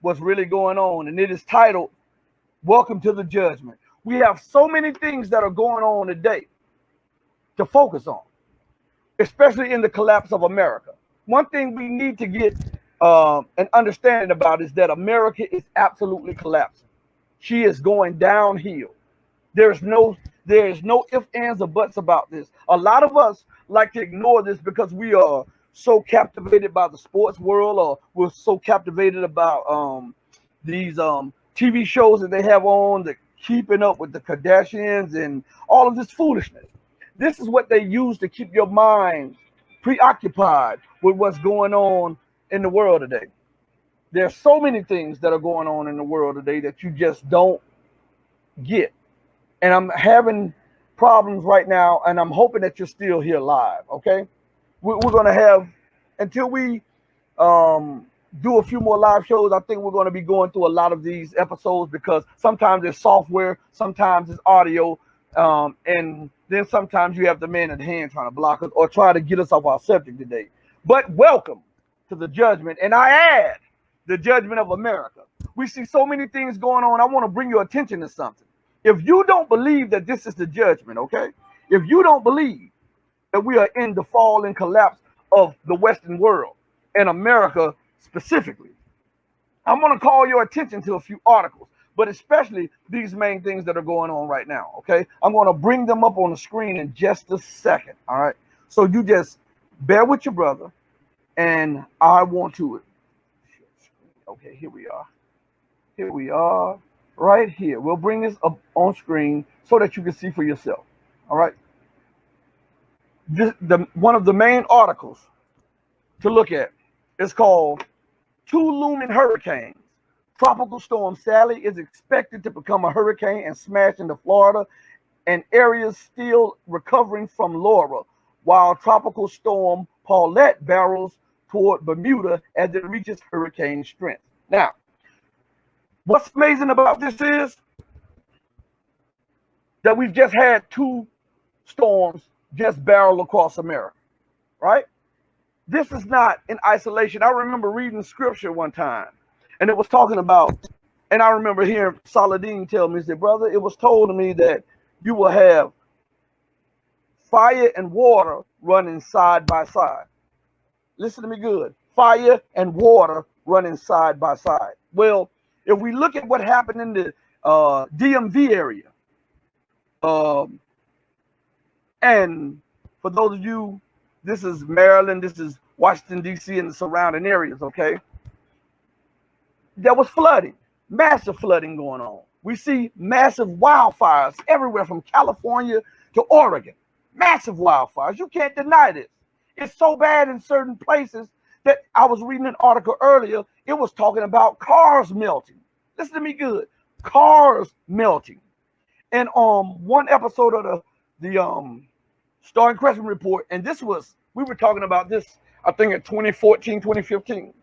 what's really going on, and it is titled, Welcome to the Judgment. We have so many things that are going on today to focus on, especially in the collapse of America. One thing we need to get an understanding about is that America is absolutely collapsing. She is going downhill. There's no ifs, ands, or buts about this. A lot of us like to ignore this because we are so captivated by the sports world, or we're so captivated about these TV shows that they have on, the keeping up with the Kardashians and all of this foolishness. This is what they use to keep your mind preoccupied with what's going on in the world today. There's so many things that are going on in the world today that you just don't get. And I'm having problems right now, and I'm hoping that you're still here live, okay? We're going to have, until we do a few more live shows, I think we're going to be going through a lot of these episodes, because sometimes it's software, sometimes it's audio, and then sometimes you have the man at hand trying to block us or try to get us off our subject today. But welcome to the judgment, and I add the judgment of America. We see so many things going on. I want to bring your attention to something. If you don't believe that this is the judgment, okay? If you don't believe that we are in the fall and collapse of the Western world, and America specifically, I'm going to call your attention to a few articles, but especially these main things that are going on right now, okay? I'm going to bring them up on the screen in just a second, all right? So you just bear with your brother, and I want to... Okay, here we are. Here we are. Right here. We'll bring this up on screen so that you can see for yourself. All right. One of the main articles to look at is called Two Looming Hurricanes. Tropical storm Sally is expected to become a hurricane and smash into Florida and areas still recovering from Laura, while tropical storm Paulette barrels toward Bermuda as it reaches hurricane strength. Now, what's amazing about this is that we've just had two storms just barrel across America, right? This is not in isolation. I remember reading scripture one time, and it was talking about, and I remember hearing Saladin tell me, he said, brother, it was told to me that you will have fire and water running side by side. Listen to me good. Fire and water running side by side. Well, if we look at what happened in the DMV area, and for those of you, this is Maryland, this is Washington, D.C. and the surrounding areas, okay? There was flooding, massive flooding going on. We see massive wildfires everywhere from California to Oregon. Massive wildfires. You can't deny this. It's so bad in certain places that I was reading an article earlier. It was talking about cars melting. Listen to me good. Cars melting. And one episode of the Star and Crescent Report, and we were talking about this, I think in 2014, 2015,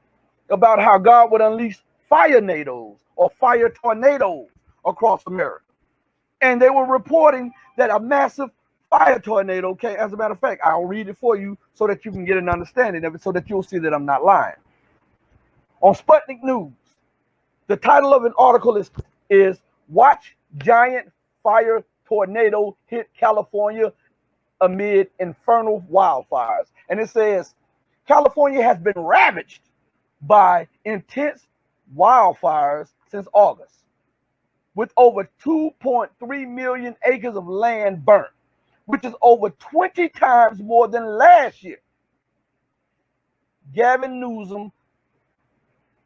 about how God would unleash fire nados or fire tornadoes across America. And they were reporting that a massive fire tornado came. As a matter of fact, I'll read it for you so that you can get an understanding of it, so that you'll see that I'm not lying. On Sputnik News, the title of an article is Watch Giant Fire Tornado Hit California Amid Infernal Wildfires. And it says, California has been ravaged by intense wildfires since August, with over 2.3 million acres of land burnt, which is over 20 times more than last year. Gavin Newsom,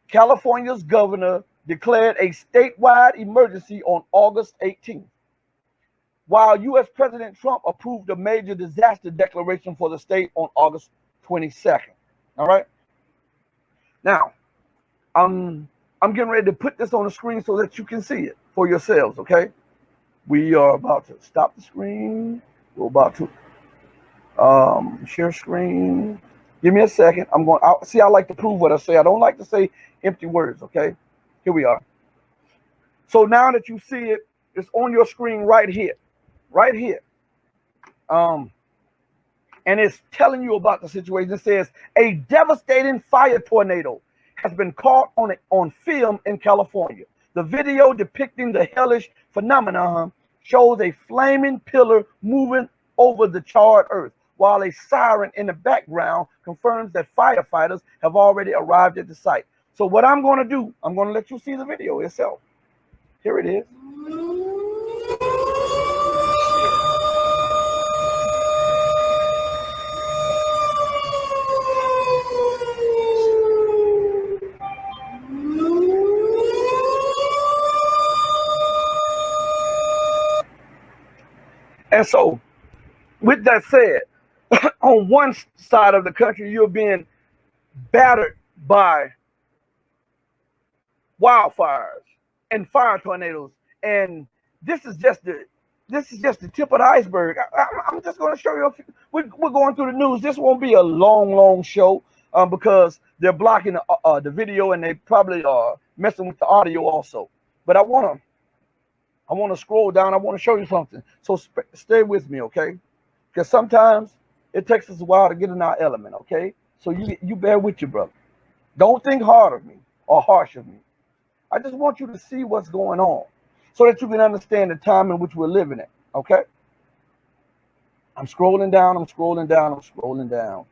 California's governor, declared a statewide emergency on August 18th, while U.S. President Trump approved a major disaster declaration for the state on August 22nd. All right. Now, I'm getting ready to put this on the screen so that you can see it for yourselves, okay? We are about to stop the screen. We're about to share screen. Give me a second. I like to prove what I say. I don't like to say empty words, okay? Here we are. So now that you see it, it's on your screen right here. Right here. And it's telling you about the situation. It says, a devastating fire tornado has been caught on film in California. The video depicting the hellish phenomenon shows a flaming pillar moving over the charred earth, while a siren in the background confirms that firefighters have already arrived at the site. So what I'm going to do, I'm going to let you see the video itself. Here it is. And so, with that said, on one side of the country, you're being battered by wildfires and fire tornadoes, and this is just the tip of the iceberg. I'm just going to show you a few. We're going through the news. This won't be a long show because they're blocking the video, and they probably are messing with the audio also. But I want to scroll down. I want to show you something. So stay with me, okay? Because sometimes it takes us a while to get in our element, okay? So you bear with you, brother. Don't think hard of me or harsh of me. I just want you to see what's going on so that you can understand the time in which we're living in, okay? I'm scrolling down, I'm scrolling down, I'm scrolling down.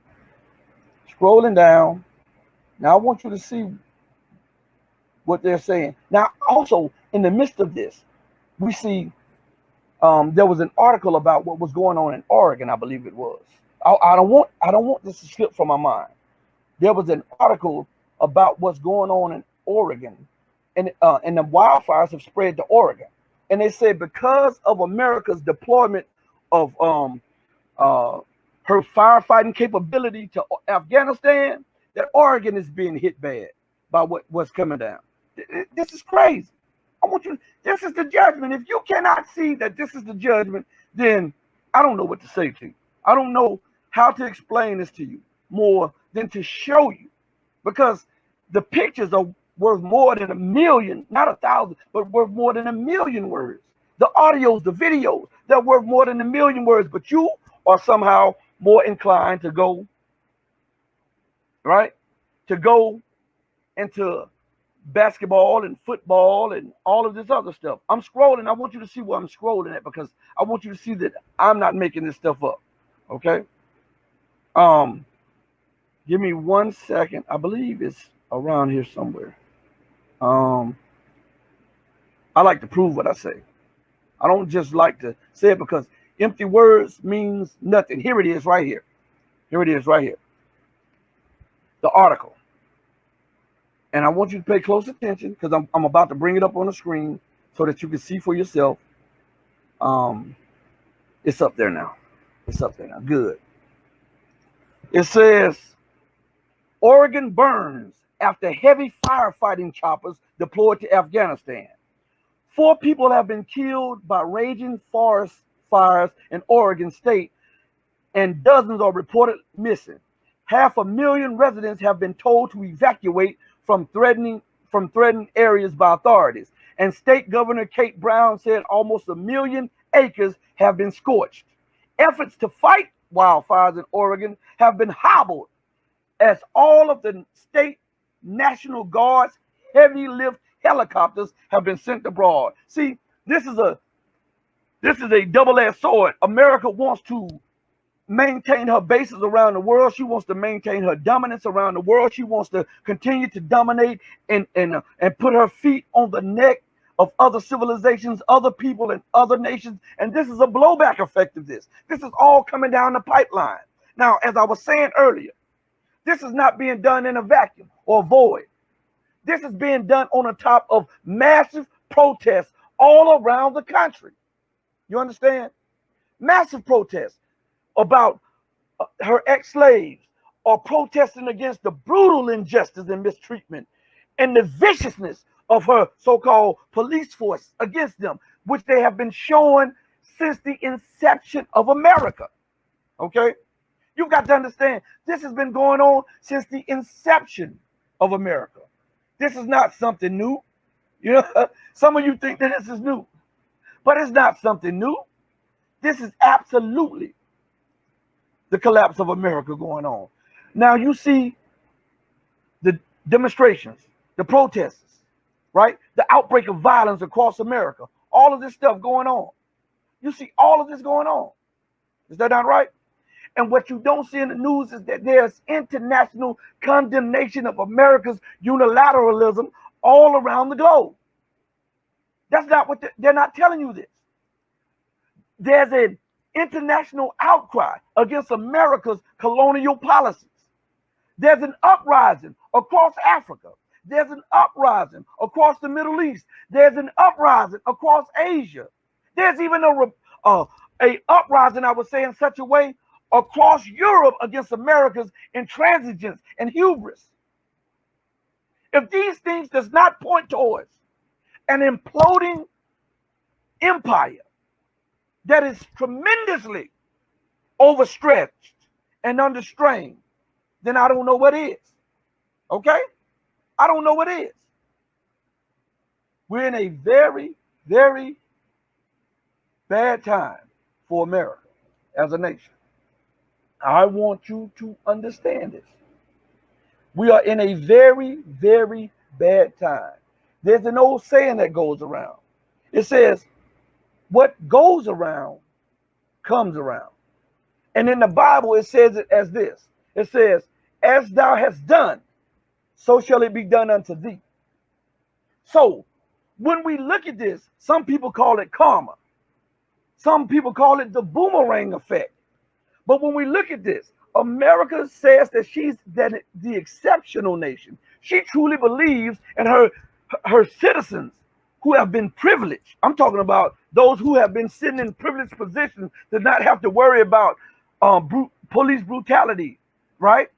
Scrolling down. Now I want you to see what they're saying. Now, also, in the midst of this, we see there was an article about what was going on in Oregon, I believe it was. I don't want this to slip from my mind. There was an article about what's going on in Oregon, and the wildfires have spread to Oregon. And they said because of America's deployment of her firefighting capability to Afghanistan, that Oregon is being hit bad by what's coming down. This is crazy. This is the judgment. If you cannot see that this is the judgment, then I don't know what to say to you. I don't know how to explain this to you more than to show you, because the pictures are worth more than 1 million, not 1,000, but worth more than 1 million words. The audios, the videos, they're worth more than 1 million words, but you are somehow more inclined to go, right? To go into basketball and football and all of this other stuff. I'm scrolling. I want you to see where I'm scrolling at, because I want you to see that I'm not making this stuff up. Okay. Give me 1 second. I believe it's around here somewhere. I like to prove what I say. I don't just like to say it because empty words means nothing. Here it is right here. Here it is right here. The article. And I want you to pay close attention because I'm about to bring it up on the screen so that you can see for yourself. It's up there now. It's up there now. Good. It says, Oregon burns after heavy firefighting choppers deployed to Afghanistan. 4 people have been killed by raging forest fires in Oregon state, and dozens are reported missing. 500,000 residents have been told to evacuate from threatened areas by authorities. And State Governor Kate Brown said almost 1 million acres have been scorched. Efforts to fight wildfires in Oregon have been hobbled as all of the state National Guard's heavy lift helicopters have been sent abroad. See, this is a double-edged sword. America wants to maintain her bases around the world. She wants to maintain her dominance around the world. She wants to continue to dominate and put her feet on the neck of other civilizations, other people, and other nations. And this is a blowback effect of this. This is all coming down the pipeline. Now, as I was saying earlier, this is not being done in a vacuum or void. This is being done on the top of massive protests all around the country. You understand? Massive protests about her ex-slaves, or protesting against the brutal injustice and mistreatment and the viciousness of her so-called police force against them, which they have been showing since the inception of America. Okay? You've got to understand, this has been going on since the inception of America. This is not something new. You know, some of you think that this is new, but it's not something new. This is absolutely the collapse of America going on. Now you see the demonstrations, the protests, right? The outbreak of violence across America. All of this stuff going on. You see all of this going on. Is that not right? And what you don't see in the news is that there's international condemnation of America's unilateralism all around the globe. That's not what they're not telling you this. There's an international outcry against America's colonial policies. There's an uprising across Africa. There's an uprising across the Middle East. There's an uprising across Asia. There's even a uprising, I would say, in such a way, across Europe against America's intransigence and hubris. If these things does not point towards an imploding empire that is tremendously overstretched and under strain, then I don't know what is. Okay? I don't know what is. We're in a very, very bad time for America as a nation. I want you to understand this. We are in a very, very bad time. There's an old saying that goes around. It says, what goes around comes around. And in the Bible, it says it as this. It says, as thou hast done, so shall it be done unto thee. So when we look at this, some people call it karma. Some people call it the boomerang effect. But when we look at this, America says that she's the exceptional nation. She truly believes in her citizens who have been privileged. I'm talking about those who have been sitting in privileged positions to not have to worry about police brutality, right?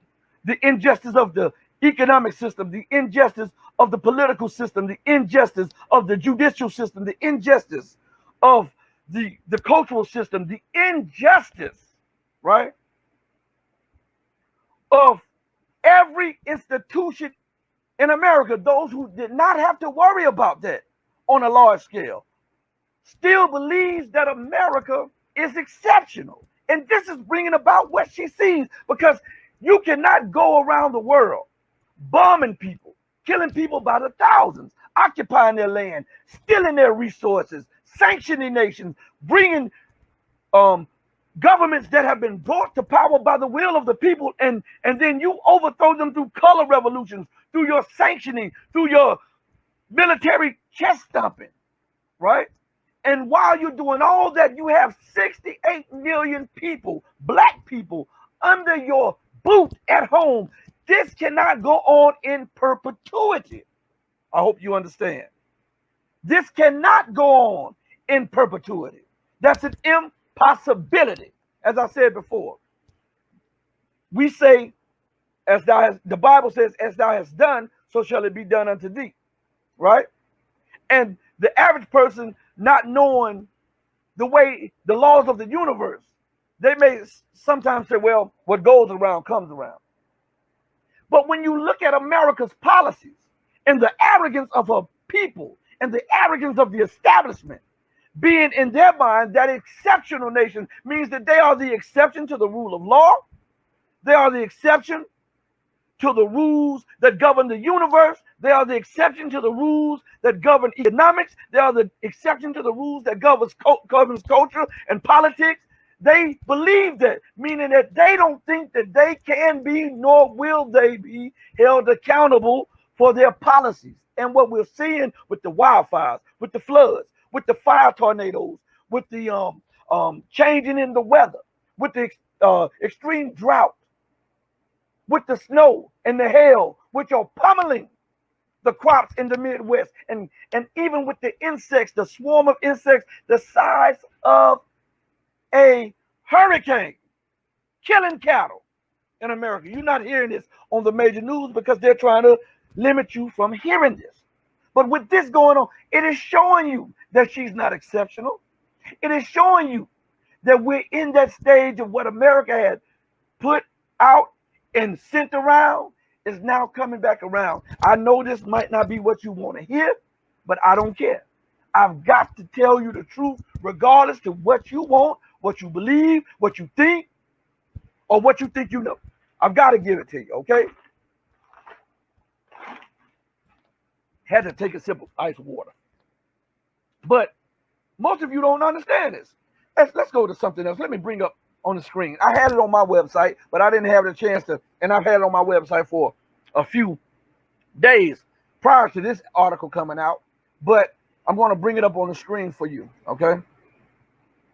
The injustice of the economic system, the injustice of the political system, the injustice of the judicial system, the injustice of the cultural system, the injustice, right, of every institution in America. Those who did not have to worry about that on a large scale still believes that America is exceptional. And this is bringing about what she sees, because you cannot go around the world bombing people, killing people by the thousands, occupying their land, stealing their resources, sanctioning nations, bringing governments that have been brought to power by the will of the people, and then you overthrow them through color revolutions, through your sanctioning, through your military chest stomping, right? And while you're doing all that, you have 68 million people, black people, under your boot at home. This cannot go on in perpetuity. I hope you understand. This cannot go on in perpetuity. That's an impossibility. As I said before, we say, as thou hast, the Bible says, as thou hast done, so shall it be done unto thee, right? And the average person, not knowing the way, the laws of the universe, they may sometimes say, well, what goes around comes around. But when you look at America's policies and the arrogance of her people and the arrogance of the establishment, being in their mind that exceptional nation means that they are the exception to the rule of law. They are the exception to the rules that govern the universe. They are the exception to the rules that govern economics. They are the exception to the rules that governs culture and politics. They believe that, meaning that they don't think that they can be, nor will they be held accountable for their policies. And what we're seeing with the wildfires, with the floods, with the fire tornadoes, with the changing in the weather, with the extreme drought, with the snow and the hail, which are pummeling the crops in the Midwest, and even with the insects, the swarm of insects the size of a hurricane, killing cattle in America. You're not hearing this on the major news because they're trying to limit you from hearing this. But with this going on, it is showing you that she's not exceptional. It is showing you that we're in that stage of what America had put out and sent around is now coming back around. I know this might not be what you want to hear, but I don't care. I've got to tell you the truth, regardless to what you want, what you believe, what you think, or what you think you know. I've got to give it to you, okay? Had to take a sip of ice water. But most of you don't understand this. Let's go to something else. Let me bring up on the screen. I had it on my website, but I didn't have the chance to, and I've had it on my website for a few days prior to this article coming out. But I'm going to bring it up on the screen for you, okay?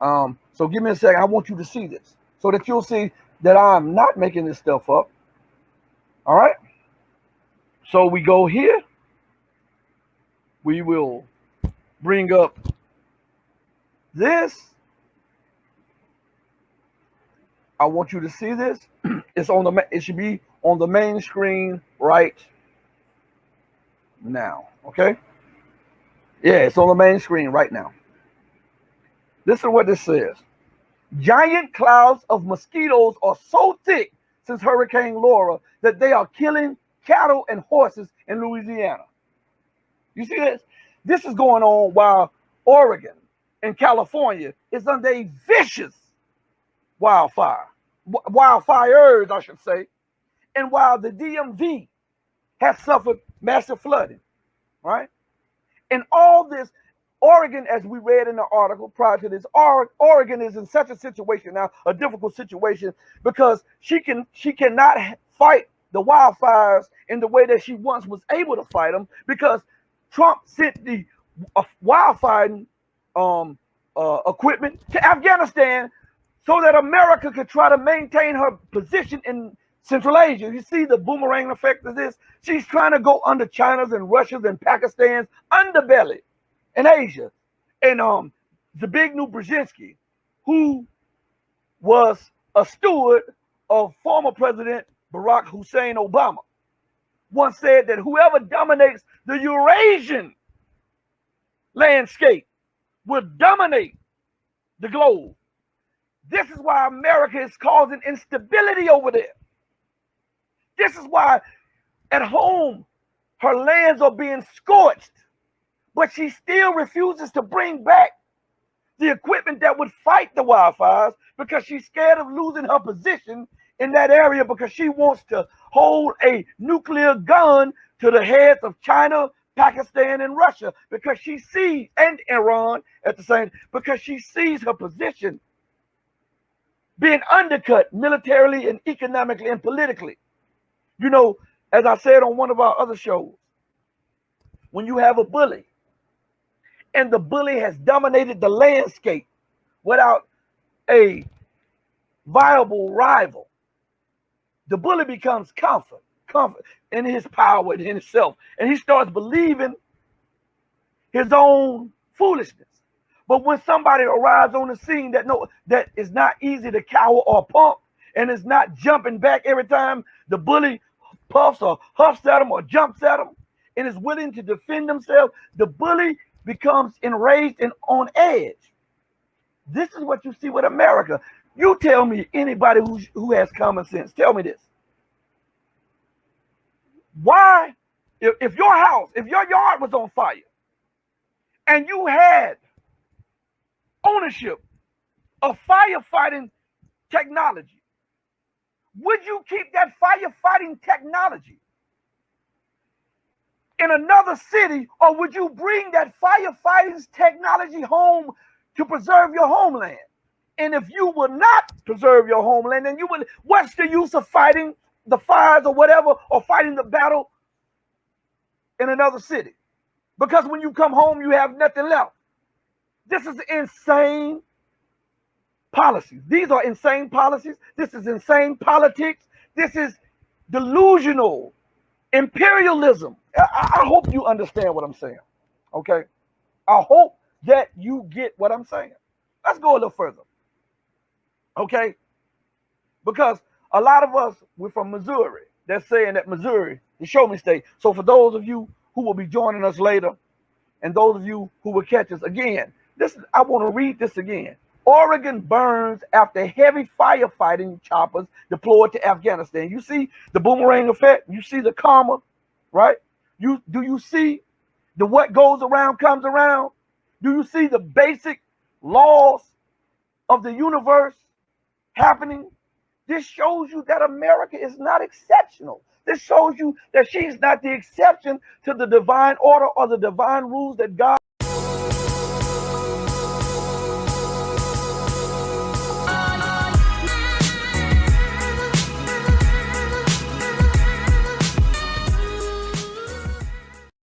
So give me a second. I want you to see this so that you'll see that I'm not making this stuff up. All right? So we go here. We will bring up this. I want you to see this. It should be on the main screen right now, okay? Yeah, it's on the main screen right now. Listen to what this says. Giant clouds of mosquitoes are so thick since Hurricane Laura that they are killing cattle and horses in Louisiana. You see this? This is going on while Oregon and California is under a vicious wildfires, I should say, and while the DMV has suffered massive flooding, right? And all this, Oregon, as we read in the article prior to this, Oregon is in such a situation now, a difficult situation, because she cannot fight the wildfires in the way that she once was able to fight them, because Trump sent the wildfire equipment to Afghanistan so that America could try to maintain her position in Central Asia. You see the boomerang effect of this? She's trying to go under China's and Russia's and Pakistan's underbelly in Asia. And Zbigniew Brzezinski, who was a steward of former President Barack Hussein Obama, once said that whoever dominates the Eurasian landscape will dominate the globe. This is why America is causing instability over there. This is why at home her lands are being scorched, but she still refuses to bring back the equipment that would fight the wildfires because she's scared of losing her position in that area, because she wants to hold a nuclear gun to the heads of China, Pakistan, and Russia, because she sees, and Iran at the same, because she sees her position being undercut militarily and economically and politically. You know, as I said on one of our other shows, when you have a bully and the bully has dominated the landscape without a viable rival, the bully becomes confident in his power and in himself, and he starts believing his own foolishness. But when somebody arrives on the scene that is not easy to cower or pump, and is not jumping back every time the bully puffs or huffs at him or jumps at him, and is willing to defend himself, the bully becomes enraged and on edge. This is what you see with America. You tell me, anybody who has common sense, tell me this. Why, if your house, if your yard was on fire and you had ownership of firefighting technology, would you keep that firefighting technology in another city, or would you bring that firefighting technology home to preserve your homeland? And if you will not preserve your homeland, then you will, what's the use of fighting the fires or whatever, or fighting the battle in another city? Because when you come home, you have nothing left. This is insane policies. These are insane policies. This is insane politics. This is delusional imperialism. I hope you understand what I'm saying. Okay? I hope that you get what I'm saying. Let's go a little further. Okay? Because a lot of us, we're from Missouri. They're saying that Missouri, the show me state. So for those of you who will be joining us later, and those of you who will catch us again, I want to read this again. Oregon burns after heavy firefighting choppers deployed to Afghanistan. You see the boomerang effect? You see the karma, right? Do you see the what goes around comes around? Do you see the basic laws of the universe happening? This shows you that America is not exceptional. This shows you that she's not the exception to the divine order or the divine rules that God